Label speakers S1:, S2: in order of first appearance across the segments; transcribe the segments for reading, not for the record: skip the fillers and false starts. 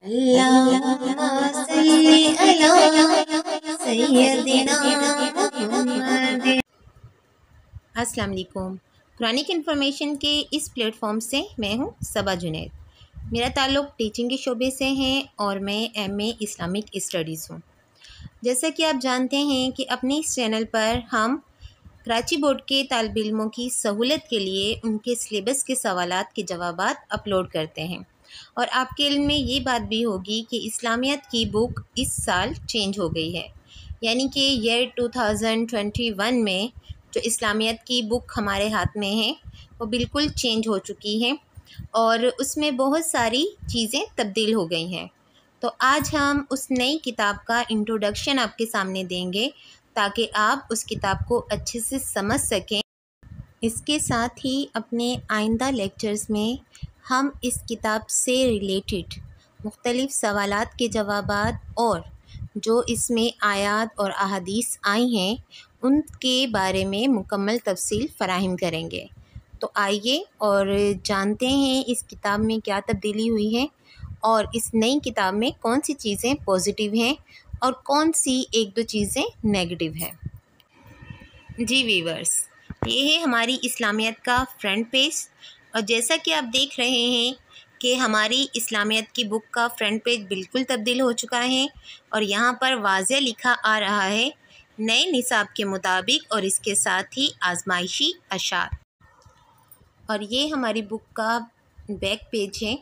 S1: अल्लाहुम्मा सल्ली अला सय्यदिना मुहम्मद। अस्सलाम वालेकुम। कुरानिक इन्फॉर्मेशन के इस प्लेटफॉर्म से मैं हूँ सबा जुनैद। मेरा ताल्लुक़ टीचिंग के शोबे से है और मैं एमए इस्लामिक स्टडीज़ हूँ। जैसा कि आप जानते हैं कि अपने इस चैनल पर हम कराची बोर्ड के तालिब इल्मों की सहूलत के लिए उनके सिलेबस के सवालात के जवाबात अपलोड करते हैं। और आपके इल्म में ये बात भी होगी कि इस्लामियत की बुक इस साल चेंज हो गई है, यानी कि ईयर 2021 में जो इस्लामियत की बुक हमारे हाथ में है वो बिल्कुल चेंज हो चुकी है और उसमें बहुत सारी चीज़ें तब्दील हो गई हैं। तो आज हम उस नई किताब का इंट्रोडक्शन आपके सामने देंगे ताकि आप उस किताब को अच्छे से समझ सकें। इसके साथ ही अपने आइंदा लेक्चर्स में हम इस किताब से रिलेटेड मुख्तलिफ़ सवालात के जवाबात और जो इसमें आयात और अहादीस आई हैं उनके बारे में मुकम्मल तफसील फ़राहम करेंगे। तो आइए और जानते हैं इस किताब में क्या तब्दीली हुई है और इस नई किताब में कौन सी चीज़ें पॉजिटिव हैं और कौन सी एक दो चीज़ें नेगेटिव हैं। जी वीवर्स, ये है हमारी इस्लामियत का फ्रंट पेज और जैसा कि आप देख रहे हैं कि हमारी इस्लामियत की बुक का फ्रंट पेज बिल्कुल तब्दील हो चुका है और यहाँ पर वाज़े लिखा आ रहा है नए निसाब के मुताबिक और इसके साथ ही आजमाइशी अशार। और ये हमारी बुक का बैक पेज है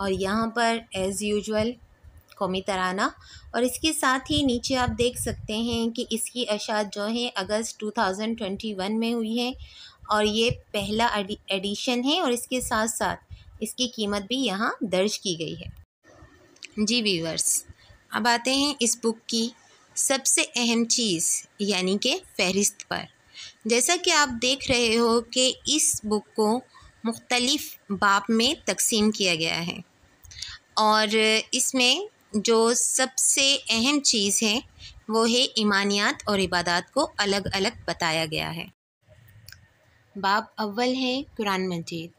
S1: और यहाँ पर एज़ यूजुअल कौमी तराना और इसके साथ ही नीचे आप देख सकते हैं कि इसकी अशात जो है अगस्त 2021 में हुई है और ये पहला एडिशन है और इसके साथ साथ इसकी कीमत भी यहाँ दर्ज की गई है। जी व्यूअर्स, अब आते हैं इस बुक की सबसे अहम चीज़ यानी कि फ़हरिस्त पर। जैसा कि आप देख रहे हो कि इस बुक को मुख्तलिफ़ बाब में तकसीम किया गया है और इसमें जो सबसे अहम चीज़ है वो है ईमानियात और इबादत को अलग अलग बताया गया है। बाब अव्वल है कुरान मजीद,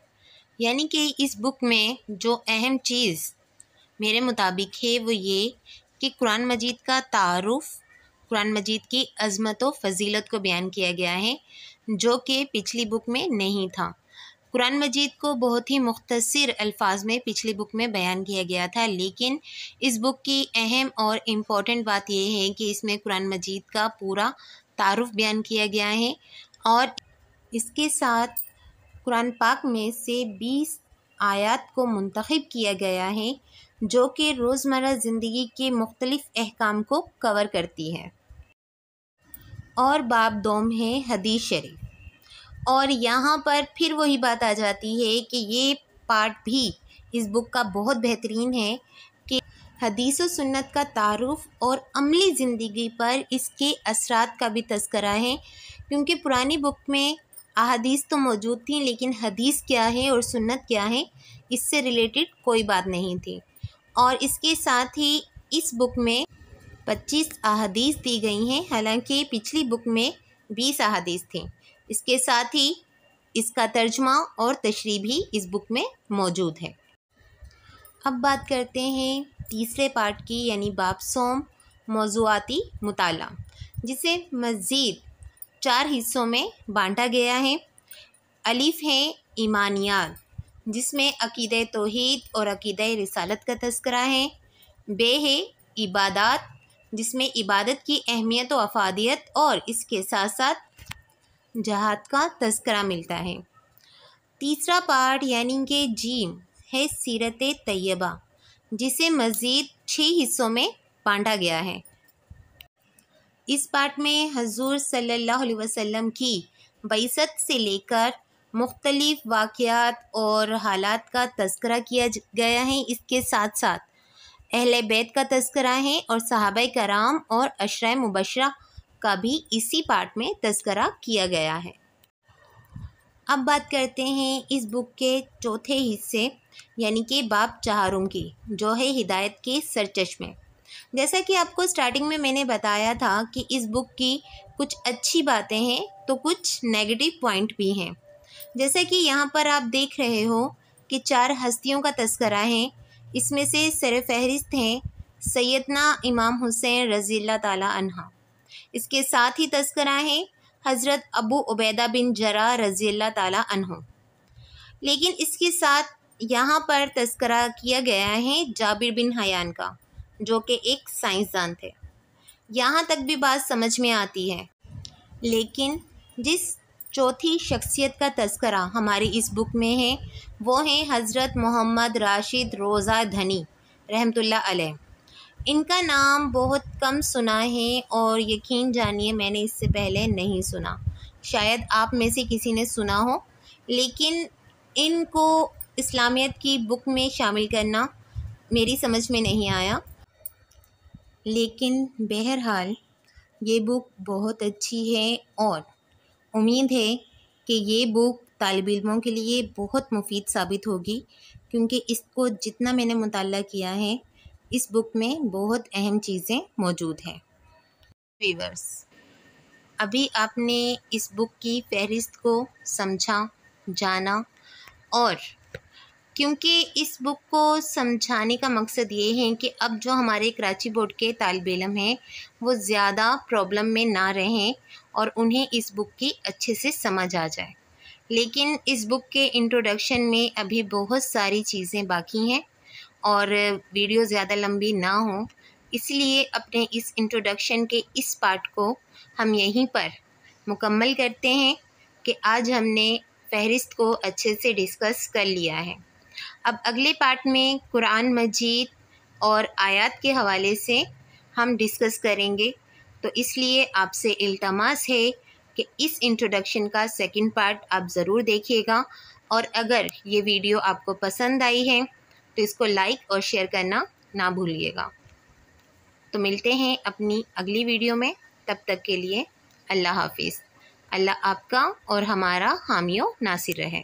S1: यानी कि इस बुक में जो अहम चीज़ मेरे मुताबिक है वो ये कि कुरान मजीद का तारुफ़, कुरान मजीद की अज़मत व फ़जीलत को बयान किया गया है जो कि पिछली बुक में नहीं था। कुरान मजीद को बहुत ही मुख्तसर अल्फाज में पिछली बुक में बयान किया गया था, लेकिन इस बुक की अहम और इम्पॉर्टेंट बात यह है कि इसमें कुरान मजीद का पूरा तारुफ़ बयान किया गया है और इसके साथ कुरान पाक में से 20 आयत को मुंतखब किया गया है जो कि रोज़मर्रा ज़िंदगी के मुख्तलिफ़ अहकाम को कवर करती है। और बाब दोम है हदीस शरीफ और यहाँ पर फिर वही बात आ जाती है कि ये पार्ट भी इस बुक का बहुत बेहतरीन है कि हदीस व सुन्नत का तारुफ़ और अमली ज़िंदगी पर इसके असरात का भी तज़किरा है, क्योंकि पुरानी बुक में अहादीस तो मौजूद थी लेकिन हदीस क्या है और सुन्नत क्या है इससे रिलेटेड कोई बात नहीं थी। और इसके साथ ही इस बुक में 25 अहादीस दी गई हैं, हालांकि पिछली बुक में 20 अहादीस थी। इसके साथ ही इसका तर्जुमा और तशरीह भी इस बुक में मौजूद है। अब बात करते हैं तीसरे पार्ट की, यानी बाब सोम मौज़ूआती मुताला, जिसे मज़ीद 4 हिस्सों में बांटा गया है। अलिफ है ईमानियात, जिसमें अक़ीदा तौहीद और अक़ीदा रिसालत का तज़किरा है। बे है इबादत, जिसमें इबादत की अहमियत व अफादियत और इसके साथ साथ जहाद का तज़किरा मिलता है। तीसरा पार्ट यानी कि जीम है सीरत तैयबा, जिसे मज़ीद 6 हिस्सों में बांटा गया है। इस पार्ट में हज़ूर सल्लल्लाहु अलैहि वसल्लम की बइसत से लेकर मुख्तलिफ़ वाक़यात और हालात का तज़किरा किया गया है। इसके साथ साथ अहले बैत का तज़किरा है और सहाबाए कराम और अशरा मुबशरा का भी इसी पार्ट में तज़किरा किया गया है। अब बात करते हैं इस बुक के चौथे हिस्से यानी कि बाब चहारुम की, जो है हिदायत के सरचश्मे। जैसा कि आपको स्टार्टिंग में मैंने बताया था कि इस बुक की कुछ अच्छी बातें हैं तो कुछ नेगेटिव पॉइंट भी हैं। जैसे कि यहाँ पर आप देख रहे हो कि 4 हस्तियों का तज़किरा है, इसमें से सरफ़हरिस्त हैं सैयदना इमाम हुसैन रज़ी अल्लाह ताला अन्हा। इसके साथ ही तज़किरा है हज़रत अबू उबैदा बिन जर्राह रज़ी अल्लाह ताला अन्हु। लेकिन इसके साथ यहाँ पर तज़किरा किया गया है जाबिर बिन हयान का, जो कि एक साइंसदान थे। यहाँ तक भी बात समझ में आती है। लेकिन जिस चौथी शख्सियत का तज़किरा हमारी इस बुक में है वो हैं हज़रत मोहम्मद राशिद रोज़ा धनी रहमतुल्लाह अलैह। इनका नाम बहुत कम सुना है और यकीन जानिए मैंने इससे पहले नहीं सुना। शायद आप में से किसी ने सुना हो, लेकिन इनको इस्लामियत की बुक में शामिल करना मेरी समझ में नहीं आया। लेकिन बहरहाल ये बुक बहुत अच्छी है और उम्मीद है कि ये बुक तालिब इल्मों के लिए बहुत मुफीद साबित होगी, क्योंकि इसको जितना मैंने मुताल्ला किया है इस बुक में बहुत अहम चीज़ें मौजूद हैं। व्यूअर्स, अभी आपने इस बुक की फ़हरिस्त को समझा, जाना, और क्योंकि इस बुक को समझाने का मकसद ये है कि अब जो हमारे कराची बोर्ड के तालिब इल्म हैं वो ज़्यादा प्रॉब्लम में ना रहें और उन्हें इस बुक की अच्छे से समझ आ जाए। लेकिन इस बुक के इंट्रोडक्शन में अभी बहुत सारी चीज़ें बाकी हैं और वीडियो ज़्यादा लंबी ना हो, इसलिए अपने इस इंट्रोडक्शन के इस पार्ट को हम यहीं पर मुकम्मल करते हैं कि आज हमने फ़हरिस्त को अच्छे से डिस्कस कर लिया है। अब अगले पार्ट में कुरान मजीद और आयत के हवाले से हम डिस्कस करेंगे, तो इसलिए आपसे इल्तमास है कि इस इंट्रोडक्शन का सेकंड पार्ट आप ज़रूर देखिएगा। और अगर ये वीडियो आपको पसंद आई है तो इसको लाइक और शेयर करना ना भूलिएगा। तो मिलते हैं अपनी अगली वीडियो में, तब तक के लिए अल्लाह हाफिज़। अल्लाह आपका और हमारा हामी व नासिर रहे।